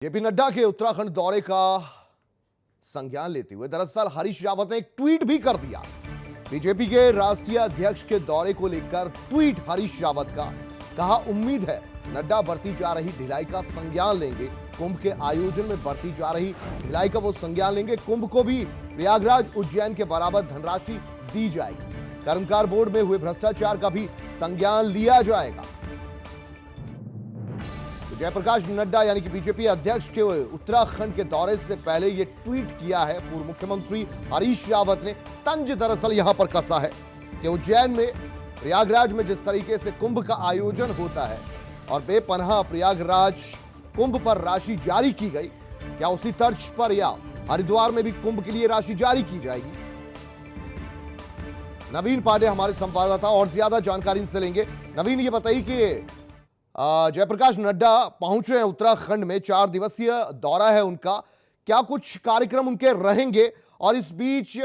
JP Nadda के उत्तराखंड दौरे का संज्ञान लेते हुए दरअसल हरीश रावत ने एक ट्वीट भी कर दिया। बीजेपी के राष्ट्रीय अध्यक्ष के दौरे को लेकर ट्वीट हरीश रावत का, कहा उम्मीद है नड्डा बरती जा रही ढिलाई का संज्ञान लेंगे। कुंभ के आयोजन में बरती जा रही ढिलाई का वो संज्ञान लेंगे। कुंभ को भी प्रयागराज उज्जैन के बराबर धनराशि दी जाएगी। कर्मकार बोर्ड में हुए भ्रष्टाचार का भी संज्ञान लिया जाएगा। जयप्रकाश नड्डा यानी कि बीजेपी अध्यक्ष के उत्तराखंड के दौरे से पहले यह ट्वीट किया है पूर्व मुख्यमंत्री हरीश रावत ने। तंज दरअसल यहां पर कसा है कि उज्जैन में प्रयागराज में जिस तरीके से कुंभ का आयोजन होता है और बेपनाह प्रयागराज कुंभ पर राशि जारी की गई, क्या उसी तर्ज पर या हरिद्वार में भी कुंभ के लिए राशि जारी की जाएगी? नवीन पांडे हमारे संवाददाता और ज्यादा जानकारी इनसे लेंगे। नवीन, ये बताइए कि जयप्रकाश नड्डा पहुंच रहे हैं उत्तराखंड में, 4 दिवसीय दौरा है उनका, क्या कुछ कार्यक्रम उनके रहेंगे और इस बीच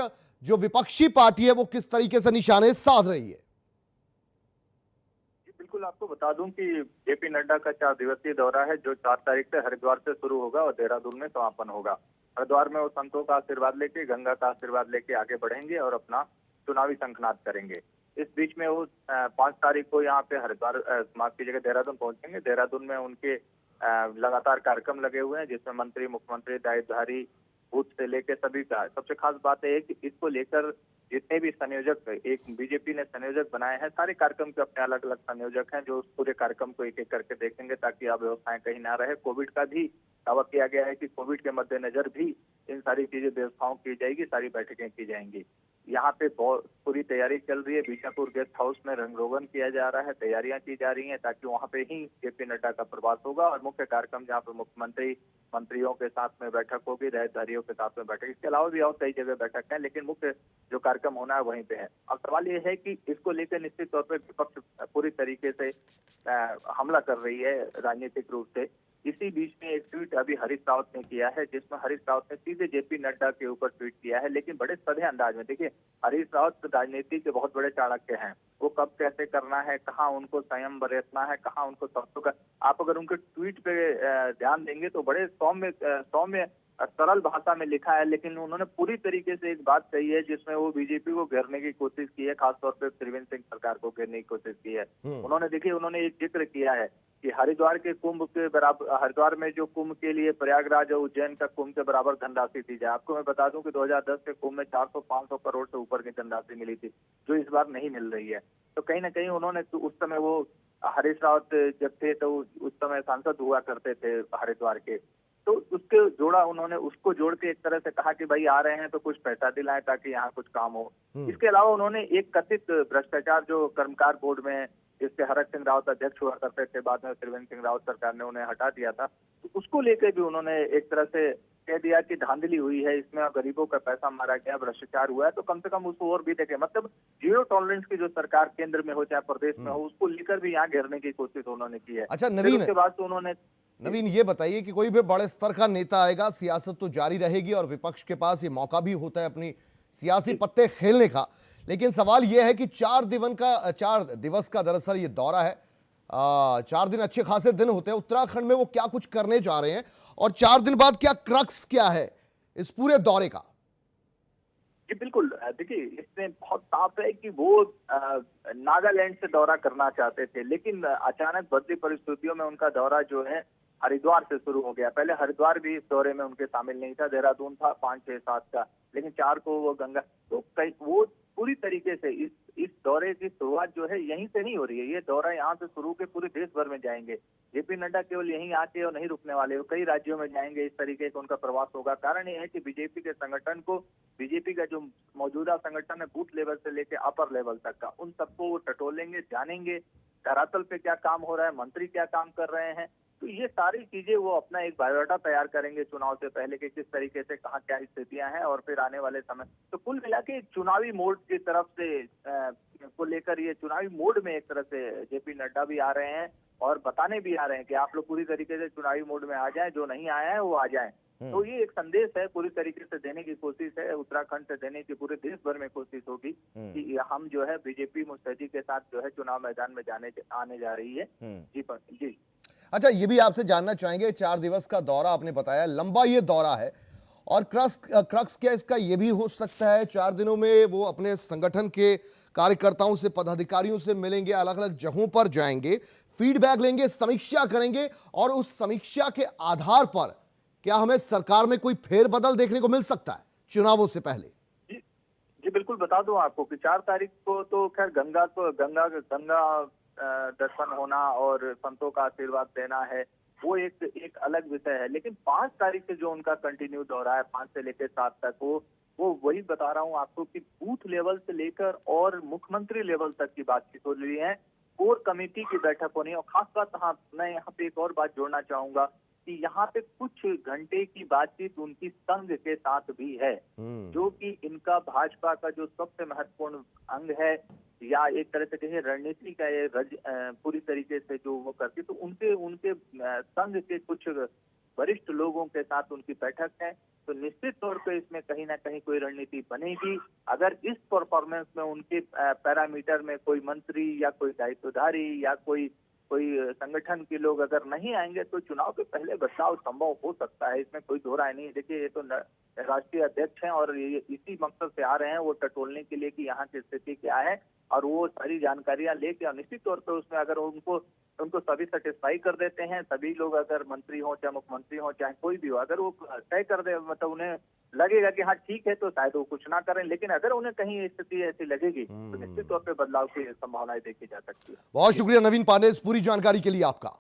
जो विपक्षी पार्टी है वो किस तरीके से निशाने साध रही है? बिल्कुल, आपको बता दूं कि जेपी नड्डा का 4 दिवसीय दौरा है जो 4 तारीख से हरिद्वार से शुरू होगा और देहरादून में समापन होगा। हरिद्वार में वो संतों का आशीर्वाद लेके, गंगा का आशीर्वाद लेके आगे बढ़ेंगे और अपना चुनावी शंखनाद करेंगे। इस बीच में वो 5 तारीख को यहाँ पे हरिद्वार माफ कीजिएगा देहरादून पहुंचेंगे। देहरादून में उनके लगातार कार्यक्रम लगे हुए हैं जिसमें मंत्री, मुख्यमंत्री, दायित्वधारी बूथ से लेकर सभी का। सबसे खास बात है कि इसको लेकर जितने भी संयोजक एक बीजेपी ने संयोजक बनाए हैं, सारे कार्यक्रम के अपने अलग अलग संयोजक हैं जो उस पूरे कार्यक्रम को एक एक करके देखेंगे ताकि अव्यवस्थाएं कहीं ना रहे। कोविड का भी दावा किया गया है कि कोविड के मद्देनजर भी इन सारी चीजें व्यवस्थाओं की जाएगी, सारी बैठकें की जाएंगी। यहाँ पे बहुत पूरी तैयारी चल रही है। बीजापुर गेस्ट हाउस में रंग रोगन किया जा रहा है, तैयारियां की जा रही हैं ताकि वहाँ पे ही जेपी नड्डा का प्रवास होगा और मुख्य कार्यक्रम जहाँ पे मुख्यमंत्री मंत्रियों के साथ में बैठक होगी, दायित्वधारियों के साथ में बैठक, इसके अलावा भी और कई जगह बैठक है, लेकिन मुख्य जो कार्यक्रम होना है वहीं पे है। अब सवाल ये है कि इसको लेकर निश्चित तौर पर विपक्ष पूरी तरीके से हमला कर रही है राजनीतिक रूप से। इसी बीच में एक ट्वीट अभी हरीश रावत ने किया है जिसमें हरीश रावत ने सीधे जेपी नड्डा के ऊपर ट्वीट किया है, लेकिन बड़े सधे अंदाज में। देखिए, हरीश रावत राजनीति के बहुत बड़े चाणक्य हैं। वो कब कैसे करना है, कहाँ उनको संयम बरतना है, कहाँ उनको शब्दों का, आप अगर उनके ट्वीट पे ध्यान देंगे तो बड़े सौम्य सरल भाषा में लिखा है, लेकिन उन्होंने पूरी तरीके से एक बात कही है जिसमें वो बीजेपी को घेरने की कोशिश की है, खासतौर पर त्रिवेंद्र सिंह सरकार को घेरने की कोशिश की है। उन्होंने देखिए, उन्होंने एक जिक्र किया है कि हरिद्वार के कुंभ के बराबर, हरिद्वार में जो कुंभ के लिए प्रयागराज और उज्जैन का कुंभ के बराबर धनराशि दी जाए। आपको मैं बता दूं कि 2010 के कुंभ में 400-500 करोड़ से ऊपर की धनराशि मिली थी जो इस बार नहीं मिल रही है। तो कहीं ना कहीं उन्होंने तो उस समय वो हरीश रावत जब थे तो उस समय सांसद हुआ करते थे हरिद्वार के, तो उसके जोड़ा, उन्होंने उसको जोड़ के एक तरह से कहा कि भाई आ रहे हैं तो कुछ पैसा दिलाएं ताकि यहाँ कुछ काम हो। इसके अलावा उन्होंने एक कथित भ्रष्टाचार जो कर्मकार बोर्ड में जिसके हरक सिंह रावत अध्यक्ष हुआ करते थे, बाद में त्रिवेंद्र सिंह रावत सरकार ने उन्हें हटा दिया था, तो उसको लेकर भी उन्होंने एक तरह से कह दिया कि धांधली हुई है इसमें, गरीबों का पैसा मारा गया, भ्रष्टाचार हुआ है, तो कम से कम उसको और भी देखे। मतलब जीरो टॉलरेंस की जो सरकार केंद्र में हो चाहे प्रदेश में हो, उसको लेकर भी यहाँ घेरने की कोशिश उन्होंने की है। अच्छा नवीन, उसके बाद तो उन्होंने ये बताइए कि कोई भी बड़े स्तर का नेता आएगा, सियासत तो जारी रहेगी और विपक्ष के पास ये मौका भी होता है अपनी सियासी पत्ते खेलने का, लेकिन सवाल यह है कि 4 दिवस का दरअसल ये दौरा है। 4 दिन अच्छे खासे दिन होते हैं उत्तराखंड में, वो क्या कुछ करने जा रहे हैं और 4 दिन बाद क्या क्रक्स क्या है इस पूरे दौरे का? जी बिल्कुल, देखिए इसमें बहुत साफ है कि वो नागालैंड से दौरा करना चाहते थे, लेकिन अचानक बदली परिस्थितियों में उनका दौरा जो है हरिद्वार से शुरू हो गया। पहले हरिद्वार भी इस दौरे में उनके शामिल नहीं था, देहरादून था 5, 6, 7 का, लेकिन 4 को वो गंगा, तो कई वो पूरी तरीके से इस दौरे की शुरुआत जो है यहीं से नहीं हो रही है। ये दौरा यहाँ से शुरू के पूरे देश भर में जाएंगे। जेपी नड्डा केवल यहीं आके और नहीं रुकने वाले, वो कई राज्यों में जाएंगे। इस तरीके का उनका प्रवास होगा। कारण ये है कि बीजेपी के संगठन को, बीजेपी का जो मौजूदा संगठन है बूथ लेवल से लेकर अपर लेवल तक का, उन सबको वो टटोलेंगे, जानेंगे धरातल पे क्या काम हो रहा है, मंत्री क्या काम कर रहे हैं। तो ये सारी चीजें वो अपना एक बायोडाटा तैयार करेंगे चुनाव से पहले कि किस तरीके से कहाँ क्या स्थितियां हैं और फिर आने वाले समय। तो कुल मिला के चुनावी मोड की तरफ से को लेकर, ये चुनावी मोड में एक तरह से जेपी नड्डा भी आ रहे हैं और बताने भी आ रहे हैं कि आप लोग पूरी तरीके से चुनावी मोड में आ जाएं, जो नहीं आया है वो आ जाएं। तो ये एक संदेश है, पूरी तरीके से देने की कोशिश है, उत्तराखंड से देने की पूरे देश भर में कोशिश होगी कि हम जो है बीजेपी मुस्तैदी के साथ जो है चुनाव मैदान में आने जा रही है। जी। अच्छा, ये भी आपसे जानना चाहेंगे, 4 दिवस का दौरा आपने बताया, लंबा ये दौरा है, और क्रक्स क्या इसका ये भी हो सकता है 4 दिनों में वो अपने संगठन के कार्यकर्ताओं से, पदाधिकारियों से मिलेंगे, अलग अलग जगहों पर जाएंगे, फीडबैक लेंगे, समीक्षा करेंगे, और उस समीक्षा के आधार पर क्या हमें सरकार में कोई फेरबदल देखने को मिल सकता है चुनावों से पहले? जी जी बिल्कुल, बता दूं आपको कि 4 तारीख को तो खैर गंगा दर्शन होना और संतों का आशीर्वाद देना है, वो एक अलग विषय है। लेकिन 5 तारीख से जो उनका कंटिन्यू दौरा है, 5 से लेकर 7 तक, वो वही बता रहा हूँ आपको कि बूथ लेवल से लेकर और मुख्यमंत्री लेवल तक की बातचीत हो रही है। कोर कमेटी की बैठक होनी है। और खास बात, हाँ, मैं यहाँ पे एक और बात जोड़ना चाहूंगा कि यहाँ पे कुछ घंटे की बातचीत उनकी संघ के साथ भी है, जो कि इनका भाजपा का जो सबसे महत्वपूर्ण अंग है, या एक तरह से कहिए रणनीति का ये पूरी तरीके से जो वो करती, तो उनके उनके संघ के कुछ वरिष्ठ लोगों के साथ उनकी बैठक है। तो निश्चित तौर पे इसमें कहीं ना कहीं कोई रणनीति बनेगी। अगर इस परफॉर्मेंस में उनके पैरामीटर में कोई मंत्री या कोई दायित्वधारी या कोई कोई संगठन के लोग अगर नहीं आएंगे, तो चुनाव के पहले बदलाव संभव हो सकता है, इसमें कोई दो राय नहीं है। देखिए, ये तो राष्ट्रीय अध्यक्ष हैं और ये इसी मकसद से आ रहे हैं, वो टटोलने के लिए कि यहाँ की स्थिति क्या है, और वो सारी जानकारियां लेके, और निश्चित तौर पर उसमें अगर उनको सभी सेटिस्फाई कर देते हैं, सभी लोग, अगर मंत्री हो चाहे मुख्यमंत्री हो चाहे कोई भी हो, अगर वो तय कर दे, मतलब उन्हें लगेगा कि हाँ ठीक है, तो शायद वो कुछ ना करें। लेकिन अगर उन्हें कहीं स्थिति ऐसी लगेगी, तो निश्चित तौर पे बदलाव की संभावनाएं देखी जा सकती है। बहुत शुक्रिया नवीन पांडे, इस पूरी जानकारी के लिए आपका।